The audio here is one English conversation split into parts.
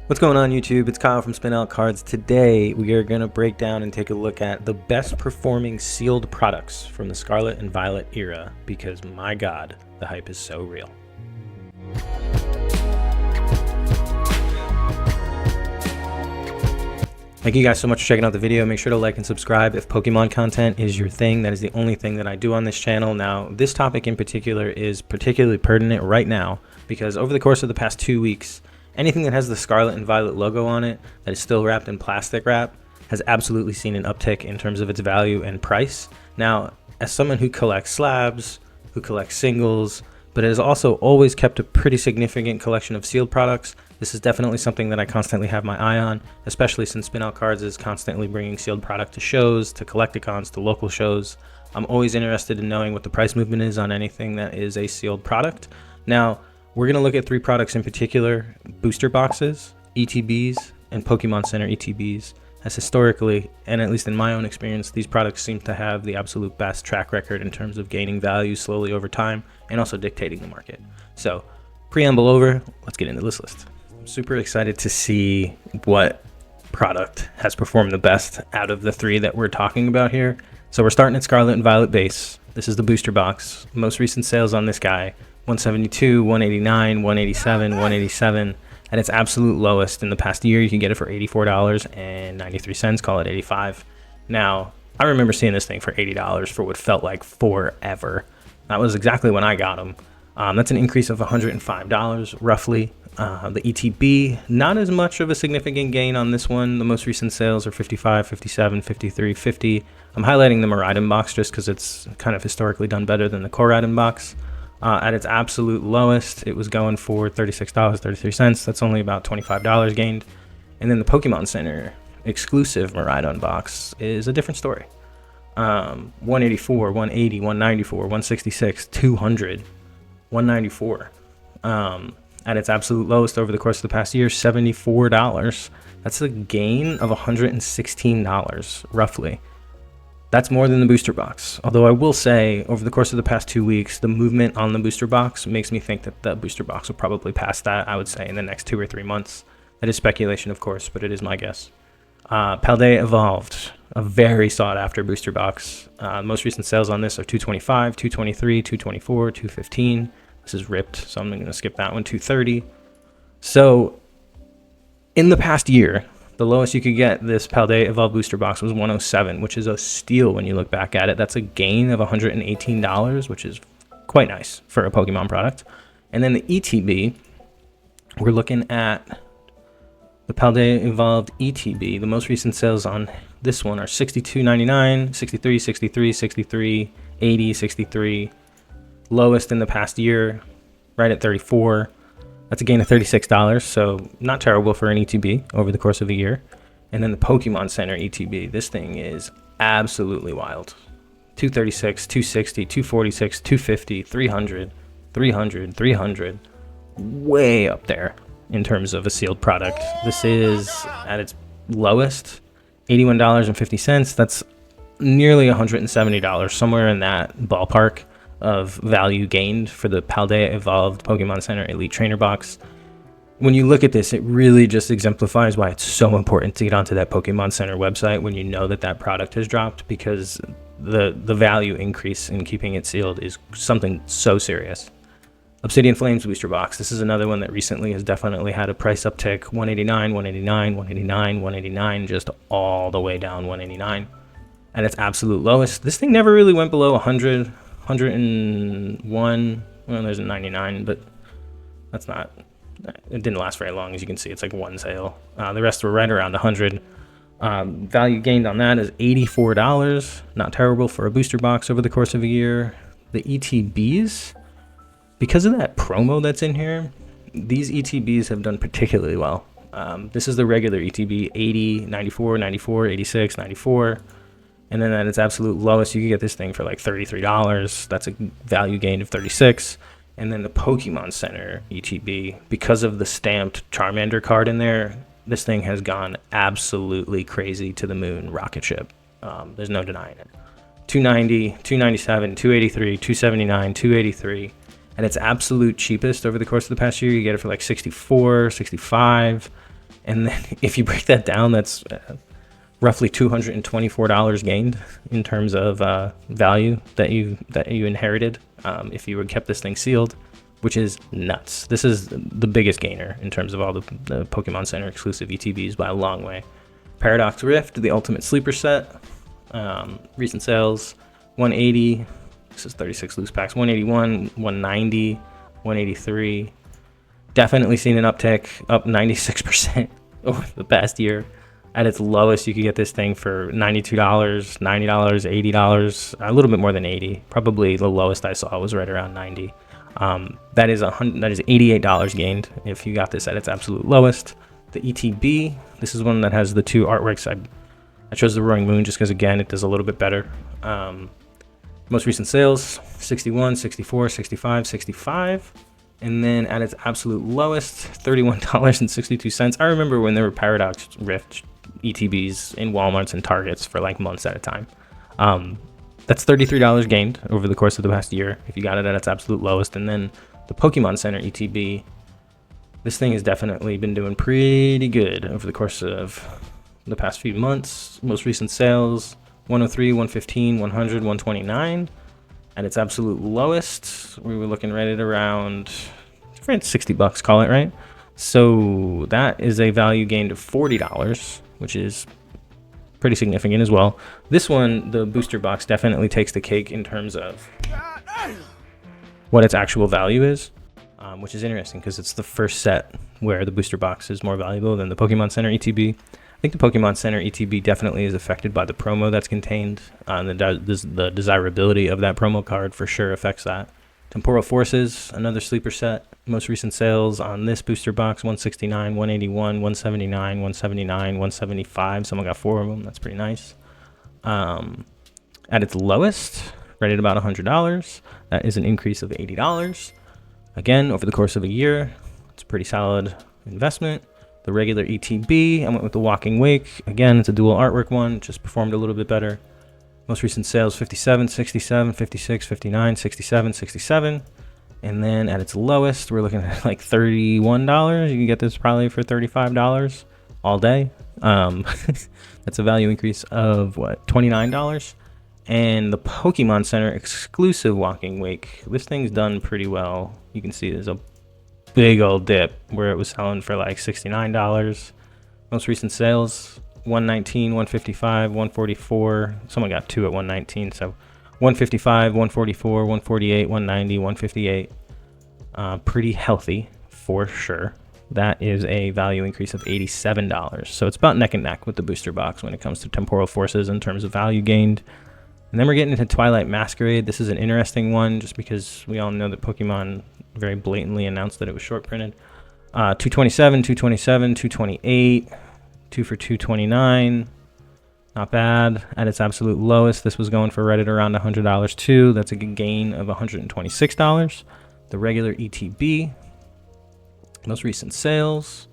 What's going on YouTube? It's Kyle from Spin Out Cards. Today we are going to break down and take a look at the best performing sealed products from the Scarlet and Violet era, because my god, the hype is so real. Thank you guys so much for checking out the video. Make sure to like and subscribe if Pokemon content is your thing. That is the only thing that I do on this channel. Now, this topic in particular is particularly pertinent right now because over the course of the past 2 weeks, anything that has the Scarlet and Violet logo on it that is still wrapped in plastic wrap has absolutely seen an uptick in terms of its value and price. Now, as someone who collects slabs, who collects singles, but has also always kept a pretty significant collection of sealed products, this is definitely something that I constantly have my eye on, especially since Spin Out Cards is constantly bringing sealed product to shows, to collecticons, to local shows. I'm always interested in knowing what the price movement is on anything that is a sealed product. Now, we're going to look at 3 products in particular: booster boxes, ETBs, and Pokemon Center ETBs. As historically, and at least in my own experience, these products seem to have the absolute best track record in terms of gaining value slowly over time and also dictating the market. So, preamble over, let's get into this list. I'm super excited to see what product has performed the best out of the 3 that we're talking about here. So we're starting at Scarlet and Violet base. This is the booster box. Most recent sales on this guy: 172, 189, 187, 187. At its absolute lowest in the past year, you can get it for $84.93, call it 85. Now, I remember seeing this thing for $80 for what felt like forever. That was exactly when I got them. That's an increase of $105 roughly. The ETB, not as much of a significant gain on this one. The most recent sales are 55, 57, 53, 50. I'm highlighting the Miraidon box just because it's kind of historically done better than the Koraidon box. At its absolute lowest, it was going for $36.33. That's only about $25 gained. And then the Pokemon Center exclusive Miraidon box is a different story. 184, 180, 194, 166, 200, 194. At its absolute lowest over the course of the past year, $74. That's a gain of $116, roughly. That's more than the booster box. Although I will say, over the course of the past 2 weeks, the movement on the booster box makes me think that the booster box will probably pass that, I would say, in the next 2 or 3 months. That is speculation, of course, but it is my guess. Paldea Evolved, a very sought-after booster box. Most recent sales on this are 225, 223, 224, 215. This is ripped, so I'm going to skip that one, 230. So, in the past year, the lowest you could get this Paldea Evolved booster box was 107, which is a steal when you look back at it. That's a gain of $118, which is quite nice for a Pokemon product. And then the ETB, we're looking at the Paldea Evolved ETB. The most recent sales on this one are $62.99, 63, 63, 63, 80, 63. Lowest in the past year, right at 34. That's a gain of $36, so not terrible for an ETB over the course of a year. And then the Pokemon Center ETB, this thing is absolutely wild. 236, 260, 246, 250, 300, 300, 300. Way up there in terms of a sealed product. This is at its lowest, $81.50. That's nearly $170, somewhere in that ballpark of value gained for the Paldea Evolved Pokemon Center Elite Trainer box. When you look at this, it really just exemplifies why it's so important to get onto that Pokemon Center website when you know that that product has dropped, because the value increase in keeping it sealed is something so serious. Obsidian Flames booster box. This is another one that recently has definitely had a price uptick. 189, 189, 189, 189, just all the way down 189. At its absolute lowest, this thing never really went below 100. 101, well, there's a 99, but that's not, it didn't last very long. As you can see, it's like one sale. The rest were right around 100. Value gained on that is $84. Not terrible for a booster box over the course of a year. The ETBs, because of that promo that's in here, these ETBs have done particularly well. This is the regular ETB, 80, 94, 94, 86, 94. And then at its absolute lowest, you can get this thing for like $33. That's a value gain of $36. And then the Pokemon Center ETB, because of the stamped Charmander card in there, this thing has gone absolutely crazy to the moon rocket ship. There's no denying it. 290, 297, 283, 279, 283. At its absolute cheapest over the course of the past year, you get it for like 64, 65. And then if you break that down, that's roughly $224 gained in terms of value that you inherited if you had kept this thing sealed, which is nuts. This is the biggest gainer in terms of all the Pokemon Center exclusive ETBs by a long way. Paradox Rift, the ultimate sleeper set, recent sales 180. This is 36 loose packs. 181, 190, 183. Definitely seen an uptick, up 96% over the past year. At its lowest, you could get this thing for $92, $90, $80, a little bit more than 80. Probably the lowest I saw was right around 90. That is $88 gained if you got this at its absolute lowest. The ETB, this is one that has the two artworks. I chose the Roaring Moon just because, again, it does a little bit better. Most recent sales, 61, 64, 65, 65. And then at its absolute lowest, $31.62. I remember when there were Paradox Rift ETBs in Walmarts and Targets for like months at a time. That's $33 gained over the course of the past year if you got it at its absolute lowest. And then the Pokemon Center ETB, this thing has definitely been doing pretty good over the course of the past few months. Most recent sales, 103, 115, 100, 129. At its absolute lowest, we were looking right at around $60, call it, right? So that is a value gained of $40, which is pretty significant as well. This one, the booster box, definitely takes the cake in terms of what its actual value is, which is interesting because it's the first set where the booster box is more valuable than the Pokemon Center ETB. I think the Pokemon Center ETB definitely is affected by the promo that's contained. The desirability of that promo card for sure affects that. Temporal Forces, another sleeper set. Most recent sales on this booster box, 169, 181, 179, 179, 175. Someone got 4 of them. That's pretty nice. At its lowest, right at about $100. That is an increase of $80. Again, over the course of a year, it's a pretty solid investment. The regular ETB, I went with the Walking Wake. Again, it's a dual artwork one, just performed a little bit better. Most recent sales, 57, 67, 56, 59, 67, 67. And then at its lowest, we're looking at like $31. You can get this probably for $35 all day. That's a value increase of what, $29. And the Pokemon Center exclusive Walking Wake, this thing's done pretty well. You can see there's a big old dip where it was selling for like $69. Most recent sales, 119, 155, 144. Someone got 2 at 119, so 155, 144, 148, 190, 158. Pretty healthy for sure. That is a value increase of $87. So it's about neck and neck with the booster box when it comes to Temporal Forces in terms of value gained. And then we're getting into Twilight Masquerade. This is an interesting one just because we all know that Pokemon very blatantly announced that it was short printed. 227, 227, 228, 2 for 229. Not bad. At its absolute lowest, this was going for right at around $100 too. That's a gain of $126. The regular ETB, most recent sales,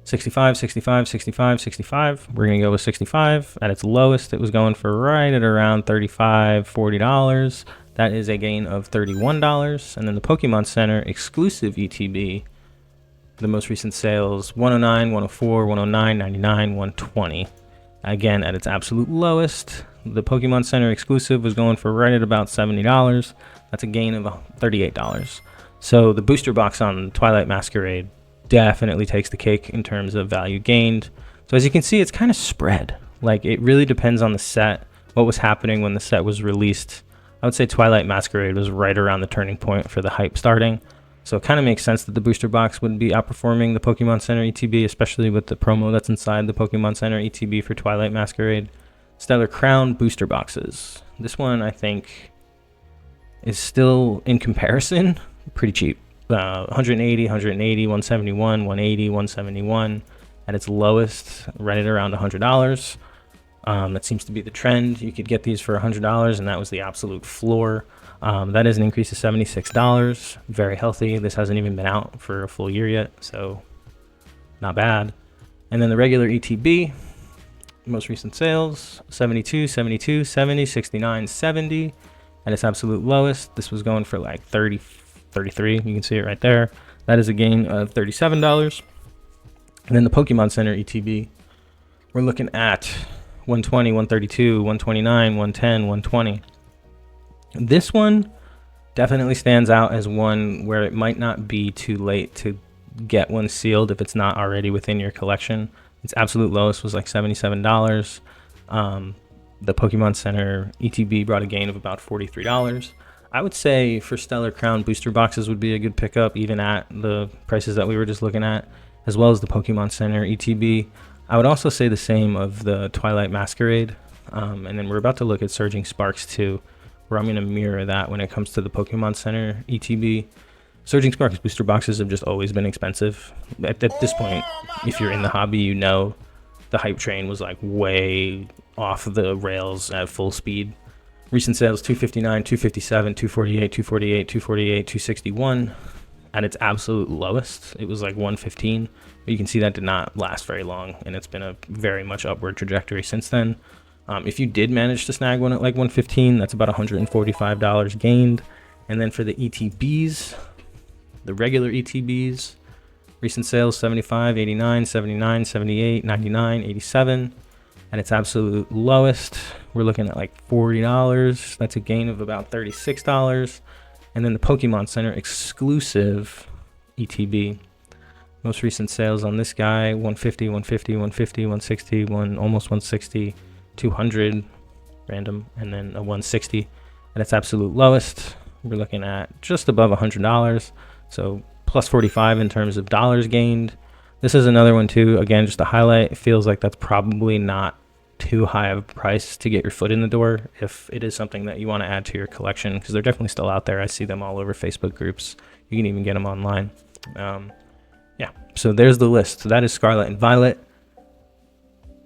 65, 65, 65, 65. We're going to go with 65. At its lowest, it was going for right at around $35, $40. That is a gain of $31. And then the Pokemon Center exclusive ETB, the most recent sales, 109, 104, 109, 99, 120. Again, at its absolute lowest, the Pokemon Center exclusive was going for right at about $70. That's a gain of $38. So the booster box on Twilight Masquerade definitely takes the cake in terms of value gained. So as you can see, it's kind of spread. Like, it really depends on the set, what was happening when the set was released. I would say Twilight Masquerade was right around the turning point for the hype starting. So it kind of makes sense that the booster box would be outperforming the Pokemon Center ETB, especially with the promo that's inside the Pokemon Center ETB for Twilight Masquerade. Stellar Crown booster boxes. This one, I think, is still, in comparison, pretty cheap. 180, 180, 171, 180, 171. At its lowest, right at around $100. That seems to be the trend. You could get these for $100, and that was the absolute floor. That is an increase of $76. Very healthy. This hasn't even been out for a full year yet, so not bad. And then the regular ETB, most recent sales, 72, 72, 70, 69, 70. At its absolute lowest, this was going for like 30, 33. You can see it right there. That is a gain of $37. And then the Pokemon Center ETB, we're looking at 120, 132, 129, 110, 120. This one definitely stands out as one where it might not be too late to get one sealed if it's not already within your collection. Its absolute lowest was like $77. The Pokemon Center ETB brought a gain of about $43. I would say for Stellar Crown booster boxes would be a good pickup, even at the prices that we were just looking at, as well as the Pokemon Center ETB. I would also say the same of the Twilight Masquerade. And then we're about to look at Surging Sparks too, where I'm going to mirror that when it comes to the Pokemon Center ETB. Surging Sparks booster boxes have just always been expensive. At this point, if you're in the hobby, you know the hype train was like way off the rails at full speed. Recent sales, $259, $257, $248, $248, $248, $261. At its absolute lowest, it was like $115. But you can see that did not last very long, and it's been a very much upward trajectory since then. If you did manage to snag one at like $115, that's about $145 gained. And then for the ETBs, the regular ETBs, recent sales, 75, 89, 79, 78, 99, 87. At its absolute lowest, we're looking at like $40. That's a gain of about $36. And then the Pokemon Center exclusive ETB. Most recent sales on this guy, 150, 150, 150, 160, almost 160, 200 random, and then a 160. At its absolute lowest, we're looking at just above $100. So plus 45 in terms of dollars gained. This is another one too. Again, just to highlight, it feels like that's probably not too high of a price to get your foot in the door if it is something that you want to add to your collection, because they're definitely still out there. I see them all over Facebook groups. You can even get them online. Yeah, so there's the list. So that is Scarlet and Violet.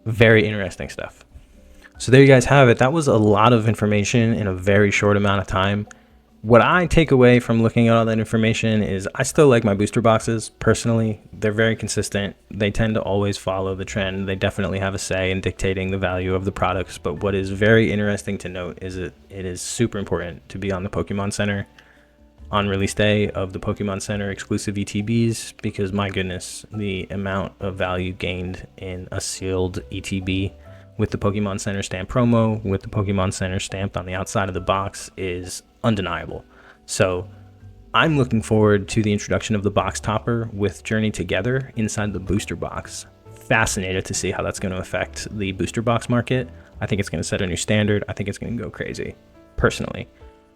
Very interesting stuff. So there you guys have it. That was a lot of information in a very short amount of time. What I take away from looking at all that information is I still like my booster boxes personally. They're very consistent. They tend to always follow the trend. They definitely have a say in dictating the value of the products. But what is very interesting to note is that it is super important to be on the Pokemon Center on release day of the Pokemon Center exclusive ETBs, because my goodness, the amount of value gained in a sealed ETB with the Pokemon Center stamp promo, with the Pokemon Center stamped on the outside of the box, is undeniable. So I'm looking forward to the introduction of the box topper with Journey Together inside the booster box. Fascinated to see how that's going to affect the booster box market. I think it's going to set a new standard. I think it's going to go crazy, personally.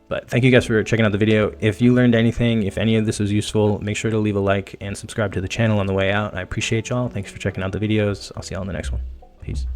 But thank you guys for checking out the video. If you learned anything, if any of this was useful, make sure to leave a like and subscribe to the channel on the way out. I appreciate y'all. Thanks for checking out the videos. I'll see y'all in the next one. Peace.